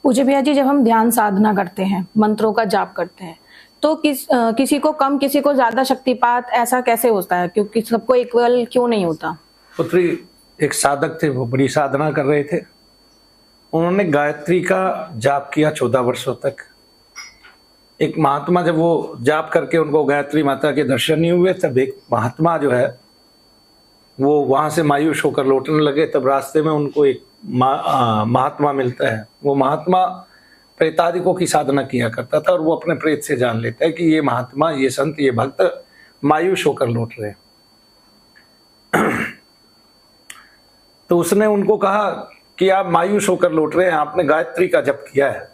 पूज्य भैया जी, जब हम ध्यान साधना करते हैं, मंत्रों का जाप करते हैं, तो किसी को कम, किसी को ज्यादा शक्तिपात ऐसा कैसे होता है? क्योंकि सबको इक्वल क्यों नहीं होता? पुत्री एक साधक थे, वो बड़ी साधना कर रहे थे। उन्होंने गायत्री का जाप किया 14 वर्षों तक। एक महात्मा, जब वो जाप करके उनको गायत्री माता के दर्शन नहीं हुए, तब एक महात्मा जो है वो वहां से मायूस होकर लौटने लगे। तब रास्ते में उनको एक महात्मा मिलता है। वो महात्मा प्रेतादिकों की साधना किया करता था और वो अपने प्रेत से जान लेता है कि ये महात्मा, ये संत, ये भक्त मायूस होकर लौट रहे हैं। तो उसने उनको कहा कि आप मायूस होकर लौट रहे हैं, आपने गायत्री का जप किया है।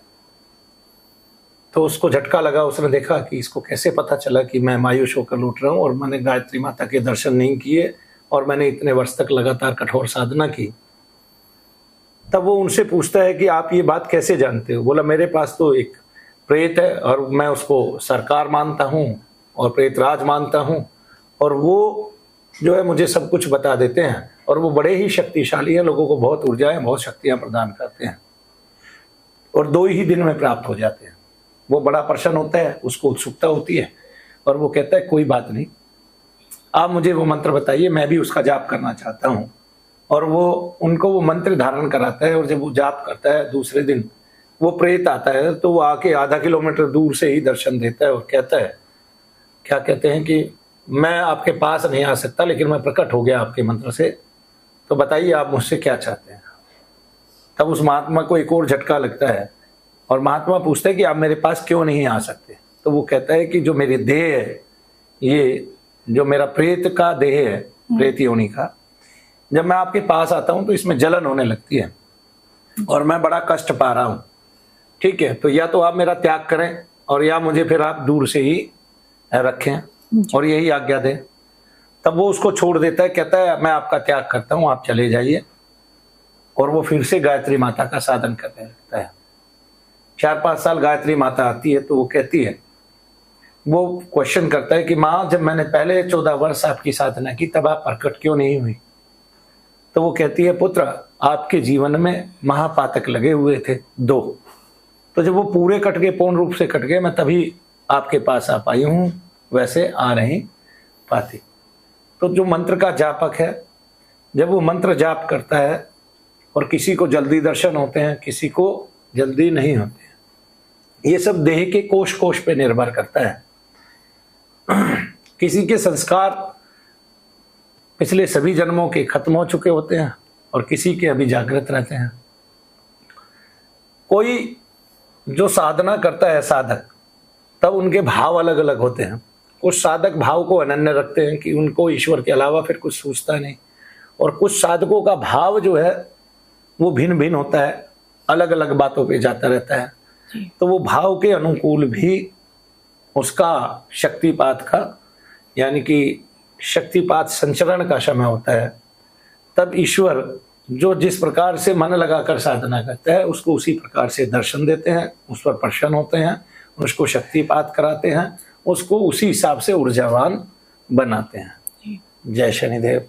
तो उसको झटका लगा। उसने देखा कि इसको कैसे पता चला कि मैं मायूस होकर लौट रहा हूँ और मैंने गायत्री माता के दर्शन नहीं किए और मैंने इतने वर्ष तक लगातार कठोर साधना की। तब वो उनसे पूछता है कि आप ये बात कैसे जानते हो? बोला, मेरे पास तो एक प्रेत है और मैं उसको सरकार मानता हूँ और प्रेतराज मानता हूँ, और वो जो है मुझे सब कुछ बता देते हैं और वो बड़े ही शक्तिशाली हैं, लोगों को बहुत ऊर्जाएं, बहुत शक्तियां प्रदान करते हैं और 2 ही दिन में प्राप्त हो जाते हैं। वो बड़ा प्रसन्न होता है, उसको उत्सुकता होती है और वो कहता है कोई बात नहीं, आप मुझे वो मंत्र बताइए, मैं भी उसका जाप करना चाहता हूँ। और वो उनको वो मंत्र धारण कराता है और जब वो जाप करता है, दूसरे दिन वो प्रेत आता है तो वो आके आधा किलोमीटर दूर से ही दर्शन देता है और कहता है, क्या कहते हैं कि मैं आपके पास नहीं आ सकता, लेकिन मैं प्रकट हो गया आपके मंत्र से, तो बताइए आप मुझसे क्या चाहते हैं। तब उस महात्मा को एक और झटका लगता है और महात्मा पूछता है कि आप मेरे पास क्यों नहीं आ सकते? तो वो कहता है कि जो मेरी देह है, ये जो मेरा प्रेत का देह है, प्रेत योनि का, जब मैं आपके पास आता हूं तो इसमें जलन होने लगती है और मैं बड़ा कष्ट पा रहा हूं। ठीक है, तो या तो आप मेरा त्याग करें और या मुझे फिर आप दूर से ही रखें और यही आज्ञा दें। तब वो उसको छोड़ देता है, कहता है मैं आपका त्याग करता हूं, आप चले जाइए। और वो फिर से गायत्री माता का साधन करने लगता है। 4-5 साल गायत्री माता आती है तो वो कहती है, वो क्वेश्चन करता है कि माँ, जब मैंने पहले 14 वर्ष आपकी साधना की तब आप प्रकट क्यों नहीं हुई? तो वो कहती है, पुत्र, आपके जीवन में महापातक लगे हुए थे 2, तो जब वो पूरे कट गए, पूर्ण रूप से कट गए, मैं तभी आपके पास आ पाई हूँ, वैसे आ नहीं पाती। तो जो मंत्र का जापक है, जब वो मंत्र जाप करता है और किसी को जल्दी दर्शन होते हैं, किसी को जल्दी नहीं होते हैं, ये सब देह के कोश कोश पे निर्भर करता है। किसी के संस्कार पिछले सभी जन्मों के खत्म हो चुके होते हैं और किसी के अभी जागृत रहते हैं। कोई जो साधना करता है साधक, तब उनके भाव अलग अलग होते हैं। कुछ साधक भाव को अनन्य रखते हैं कि उनको ईश्वर के अलावा फिर कुछ सोचता नहीं, और कुछ साधकों का भाव जो है वो भिन्न भिन्न होता है, अलग अलग बातों पे जाता रहता है। तो वो भाव के अनुकूल भी उसका शक्तिपात का, यानी कि शक्तिपात संचरण का समय होता है। तब ईश्वर जो जिस प्रकार से मन लगाकर साधना करता है उसको उसी प्रकार से दर्शन देते हैं, उस पर प्रसन्न होते हैं, उसको शक्तिपात कराते हैं, उसको उसी हिसाब से ऊर्जावान बनाते हैं। जय शनिदेव।